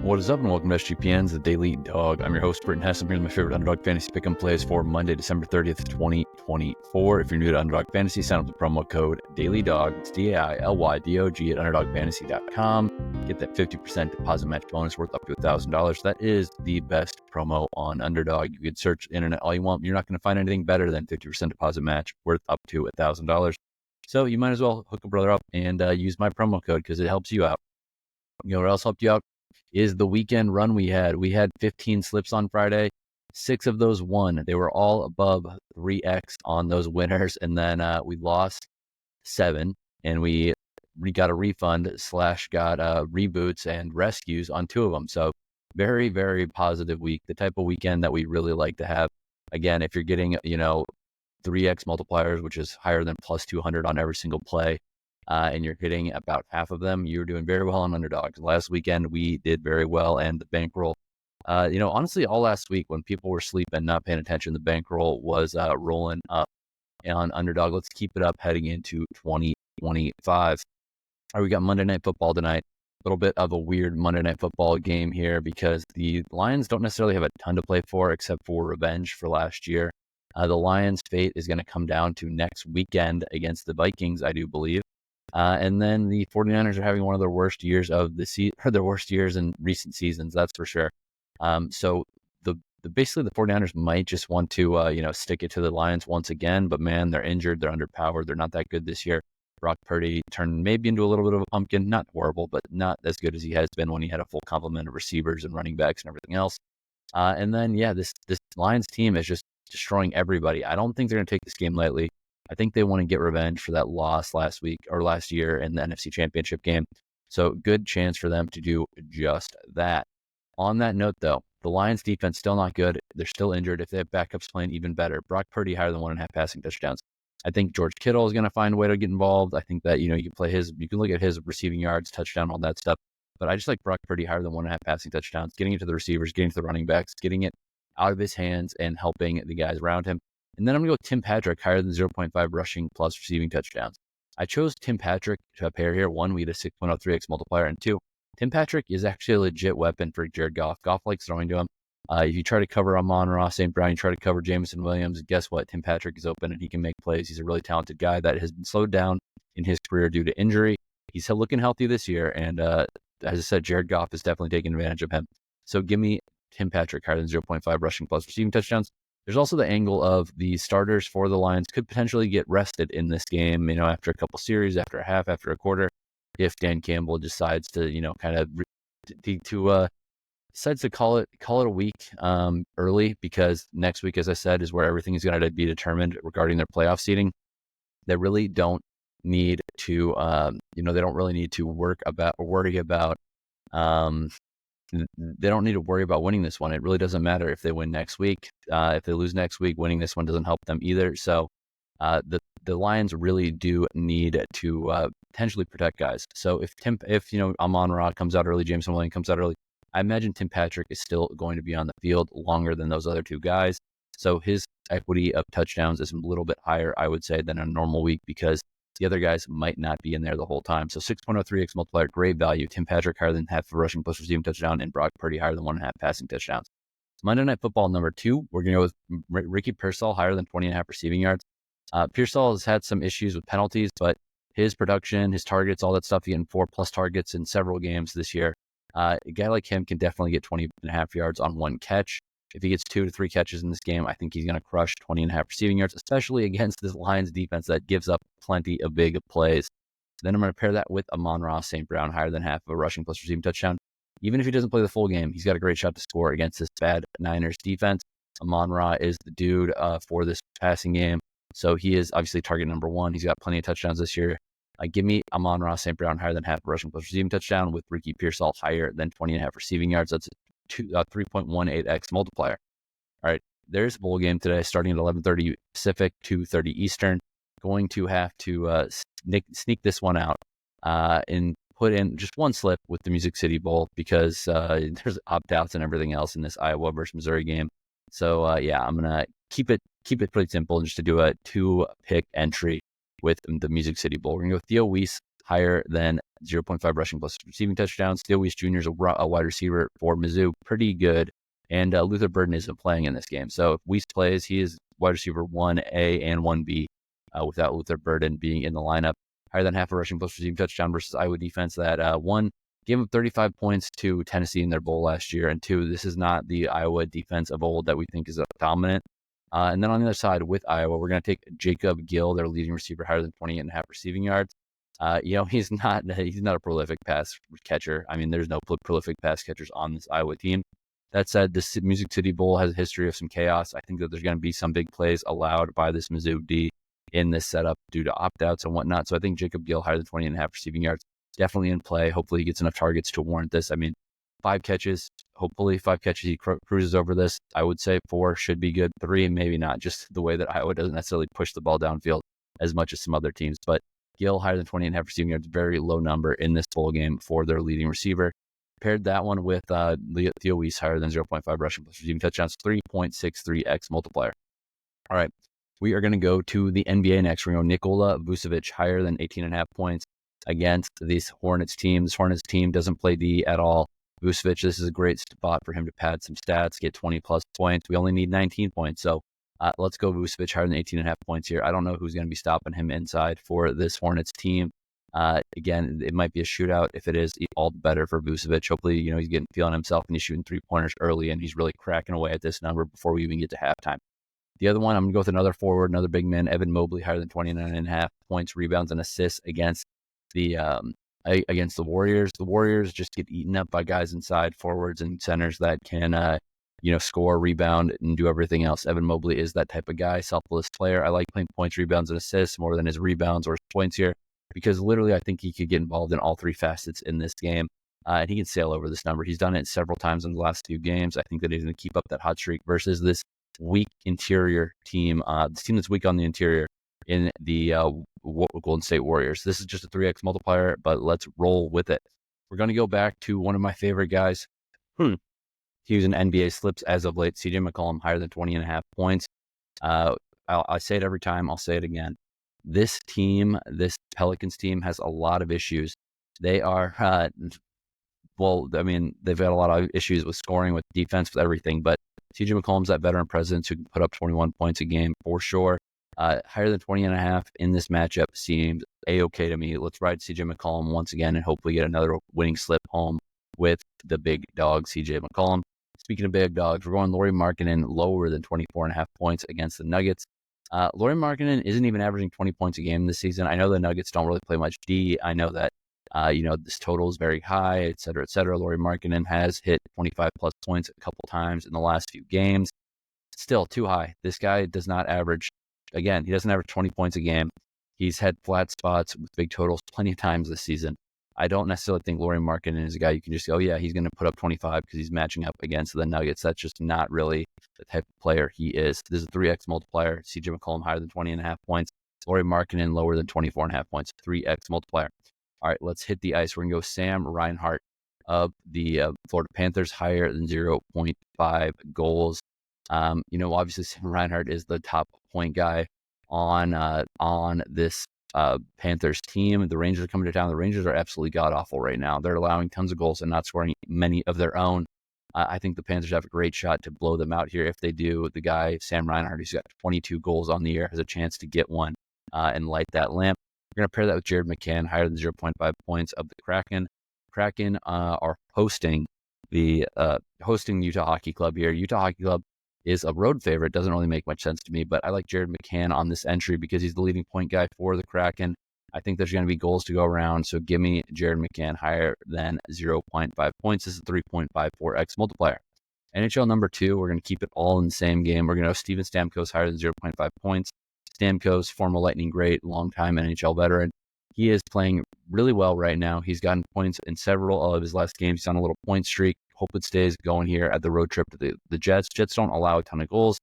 What is up, and welcome to SGPN's The Daily Dog. I'm your host, Britton Hess. I'm here with my favorite Underdog Fantasy Pick'em plays for Monday, December 30th, 2024. If you're new to Underdog Fantasy, sign up with the promo code DAILYDOG. It's DAILYDOG at UnderdogFantasy.com. Get that 50% deposit match bonus worth up to $1,000. That is the best promo on Underdog. You can search the internet all you want. You're not going to find anything better than 50% deposit match worth up to $1,000. So you might as well hook a brother up and use my promo code because it helps you out. You know what else helped you out? Is the weekend run we had. We had 15 slips on Friday. 6 of those won. They were all above 3x on those winners. And then we lost 7, and we got a refund / got reboots and rescues on 2 of them. So very, very positive week. The type of weekend that we really like to have. Again, if you're getting, 3x multipliers, which is higher than plus 200 on every single play, and you're hitting about half of them, you're doing very well on Underdog. Last weekend, we did very well, and the bankroll, honestly, all last week when people were sleeping, not paying attention, the bankroll was rolling up on Underdog. Let's keep it up heading into 2025. All right, we got Monday Night Football tonight. A little bit of a weird Monday Night Football game here because the Lions don't necessarily have a ton to play for except for revenge for last year. The Lions' fate is going to come down to next weekend against the Vikings, I do believe. And then the 49ers are having one of their worst years of the season, or their worst years in recent seasons, that's for sure. So basically the 49ers might just want to, stick it to the Lions once again, but man, they're injured, they're underpowered, they're not that good this year. Brock Purdy turned maybe into a little bit of a pumpkin, not horrible, but not as good as he has been when he had a full complement of receivers and running backs and everything else. And then, this Lions team is just destroying everybody. I don't think they're going to take this game lightly. I think they want to get revenge for that loss last year in the NFC Championship game. So good chance for them to do just that. On that note, though, the Lions defense still not good. They're still injured. If they have backups playing, even better. Brock Purdy higher than 1.5 passing touchdowns. I think George Kittle is going to find a way to get involved. I think that, you can look at his receiving yards, touchdown, all that stuff. But I just like Brock Purdy higher than 1.5 passing touchdowns, getting it to the receivers, getting to the running backs, getting it out of his hands and helping the guys around him. And then I'm going to go Tim Patrick higher than 0.5 rushing plus receiving touchdowns. I chose Tim Patrick to pair here. 1, we had a 6.03x multiplier, and 2, Tim Patrick is actually a legit weapon for Jared Goff. Goff likes throwing to him. If you try to cover Amon-Ra, St. Brown, you try to cover Jameson Williams, guess what? Tim Patrick is open and he can make plays. He's a really talented guy that has been slowed down in his career due to injury. He's looking healthy this year, and as I said, Jared Goff is definitely taking advantage of him. So give me Tim Patrick higher than 0.5 rushing plus receiving touchdowns. There's also the angle of the starters for the Lions could potentially get rested in this game, after a couple series, after a half, after a quarter, if Dan Campbell decides to, decides to call it a week early, because next week, as I said, is where everything is going to be determined regarding their playoff seeding. They really don't need to, they don't really need to worry about. They don't need to worry about winning this one. It really doesn't matter if they win next week. If they lose next week, winning this one doesn't help them either. So the Lions really do need to potentially protect guys. So if Amon-Ra comes out early, Jameson Williams comes out early, I imagine Tim Patrick is still going to be on the field longer than those other 2 guys. So his equity of touchdowns is a little bit higher, I would say, than a normal week, because the other guys might not be in there the whole time. So 6.03x multiplier, great value. Tim Patrick higher than half a rushing plus receiving touchdown, and Brock Purdy higher than 1.5 passing touchdowns. Monday Night Football number 2, we're going to go with Ricky Pearsall higher than 20.5 receiving yards. Pearsall has had some issues with penalties, but his production, his targets, all that stuff, getting 4+ targets in several games this year. A guy like him can definitely get 20.5 yards on 1 catch. If he gets 2 to 3 catches in this game, I think he's going to crush 20.5 receiving yards, especially against this Lions defense that gives up plenty of big plays. Then I'm going to pair that with Amon-Ra St. Brown higher than half of a rushing plus receiving touchdown. Even if he doesn't play the full game, he's got a great shot to score against this bad Niners defense. Amon-Ra is the dude for this passing game. So he is obviously target number 1. He's got plenty of touchdowns this year. Give me Amon-Ra St. Brown higher than half a rushing plus receiving touchdown with Ricky Pearsall higher than 20.5 receiving yards. That's a 3.18x multiplier. All right, there's a bowl game today starting at 11:30 Pacific, 2:30 Eastern. Going to have to sneak this one out and put in just one slip with the Music City Bowl, because there's opt-outs and everything else in this Iowa versus Missouri game. So I'm gonna keep it pretty simple, just to do a 2-pick entry with the Music City Bowl. We're gonna go Theo, Wease higher than 0.5 rushing plus receiving touchdowns. Theo Wease Jr. is a wide receiver for Mizzou, pretty good. And Luther Burden isn't playing in this game. So if Wease plays, he is wide receiver 1A and 1B without Luther Burden being in the lineup. Higher than half a rushing plus receiving touchdown versus Iowa defense that one, gave up 35 points to Tennessee in their bowl last year. And two, this is not the Iowa defense of old that we think is dominant. And then on the other side with Iowa, we're going to take Jacob Gill, their leading receiver, higher than 28.5 receiving yards. He's not a prolific pass catcher. I mean, there's no prolific pass catchers on this Iowa team. That said, this Music City Bowl has a history of some chaos. I think that there's going to be some big plays allowed by this Mizzou D in this setup due to opt-outs and whatnot. So I think Jacob Gill, higher than 20.5 receiving yards, definitely in play. Hopefully he gets enough targets to warrant this. I mean, 5 catches, hopefully 5 catches, he cruises over this. I would say 4 should be good. 3, maybe not, just the way that Iowa doesn't necessarily push the ball downfield as much as some other teams. But Gill, higher than 20.5 receiving yards, very low number in this bowl game for their leading receiver. Paired that one with Theo Wease, higher than 0.5 rushing plus receiving touchdowns, 3.63x multiplier. All right, we are going to go to the NBA next. We're going to go Nikola Vucevic, higher than 18.5 points against this Hornets team. This Hornets team doesn't play D at all. Vucevic, this is a great spot for him to pad some stats, get 20-plus points. We only need 19 points, so let's go Vucevic, higher than 18.5 points here. I don't know who's going to be stopping him inside for this Hornets team. Again, it might be a shootout. If it is, all the better for Vucevic. Hopefully, he's feeling himself and he's shooting 3-pointers early and he's really cracking away at this number before we even get to halftime. The other one, I'm going to go with another forward, another big man, Evan Mobley, higher than 29.5 points, rebounds, and assists against the Warriors. The Warriors just get eaten up by guys inside, forwards and centers that can, score, rebound, and do everything else. Evan Mobley is that type of guy, selfless player. I like playing points, rebounds, and assists more than his rebounds or his points here, because literally I think he could get involved in all 3 facets in this game, and he can sail over this number. He's done it several times in the last 2 games. I think that he's going to keep up that hot streak versus this weak interior team, this team that's weak on the interior in the Golden State Warriors. This is just a 3x multiplier, but let's roll with it. We're going to go back to one of my favorite guys. He was in NBA slips as of late. CJ McCollum, higher than 20.5 points. I say it every time. I'll say it again. This team, this Pelicans team, has a lot of issues. They are, they've got a lot of issues with scoring, with defense, with everything. But CJ McCollum's that veteran presence who can put up 21 points a game for sure. Higher than 20.5 in this matchup seems A-okay to me. Let's ride CJ McCollum once again and hopefully get another winning slip home with the big dog, CJ McCollum. Speaking of big dogs, we're going Lauri Markkanen, lower than 24.5 points against the Nuggets. Lauri Markkanen isn't even averaging 20 points a game this season. I know the Nuggets don't really play much D. I know that, this total is very high, et cetera, et cetera. Lauri Markkanen has hit 25-plus points a couple times in the last few games. Still too high. This guy does not average, again, he doesn't average 20 points a game. He's had flat spots with big totals plenty of times this season. I don't necessarily think Lauri Markkanen is a guy you can just go, yeah, he's going to put up 25 because he's matching up against the Nuggets. That's just not really the type of player he is. This is a 3x multiplier. CJ McCollum higher than 20.5 points. Lauri Markkanen lower than 24.5 points. 3x multiplier. All right, let's hit the ice. We're going to go Sam Reinhart of the Florida Panthers, higher than 0.5 goals. Obviously Sam Reinhart is the top point guy on this Panthers team. The Rangers are coming to town. The Rangers are absolutely god-awful right now. They're allowing tons of goals and not scoring many of their own. I think the Panthers have a great shot to blow them out here. If they do, the guy, Sam Reinhart, who's got 22 goals on the year, has a chance to get one and light that lamp. We're going to pair that with Jared McCann, higher than 0.5 points of the Kraken. Kraken are hosting the Utah Hockey Club here. Utah Hockey Club is a road favorite. Doesn't really make much sense to me, but I like Jared McCann on this entry because he's the leading point guy for the Kraken. I think there's going to be goals to go around, so give me Jared McCann higher than 0.5 points. This is a 3.54x multiplier. NHL number 2, we're going to keep it all in the same game. We're going to have Steven Stamkos higher than 0.5 points. Stamkos, former Lightning great, longtime NHL veteran. He is playing really well right now. He's gotten points in several of his last games. He's on a little point streak. Hope it stays going here at the road trip to the Jets. Jets don't allow a ton of goals,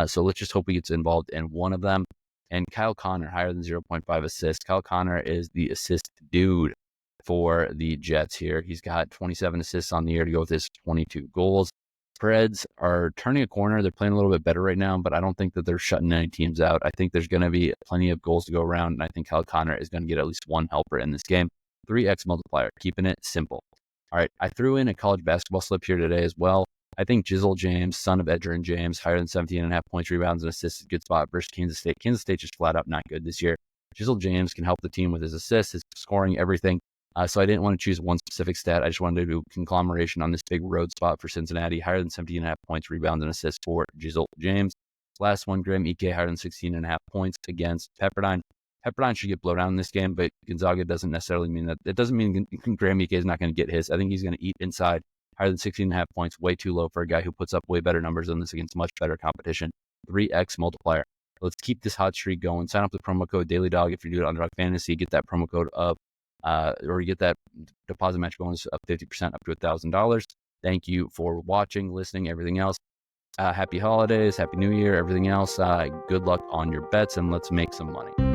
so let's just hope he gets involved in one of them. And Kyle Connor, higher than 0.5 assists. Kyle Connor is the assist dude for the Jets here. He's got 27 assists on the year to go with his 22 goals. Spreads are turning a corner. They're playing a little bit better right now, but I don't think that they're shutting any teams out. I think there's going to be plenty of goals to go around, and I think Kyle Connor is going to get at least one helper in this game. 3x multiplier, keeping it simple. All right, I threw in a college basketball slip here today as well. I think Gill James, son of Edger and James, higher than 17.5 points, rebounds, and assists is a good spot versus Kansas State. Kansas State just flat out not good this year. Gill James can help the team with his assists, his scoring, everything. So I didn't want to choose one specific stat. I just wanted to do a conglomeration on this big road spot for Cincinnati, higher than 17.5 points, rebounds, and assists for Gill James. Last one, Graham Ike, higher than 16.5 points against Pepperdine. Pepperdine should get blown out in this game, but Gonzaga doesn't necessarily mean that. It doesn't mean Graham Ike is not going to get his. I think he's going to eat inside. Higher than 16.5 points, way too low for a guy who puts up way better numbers than this against much better competition. 3x multiplier. Let's keep this hot streak going. Sign up with promo code DailyDog if you're new to Underdog Fantasy. Get that promo code up, or you get that deposit match bonus of 50% up to $1,000. Thank you for watching, listening, everything else. Happy holidays, happy new year, everything else. Good luck on your bets, and let's make some money.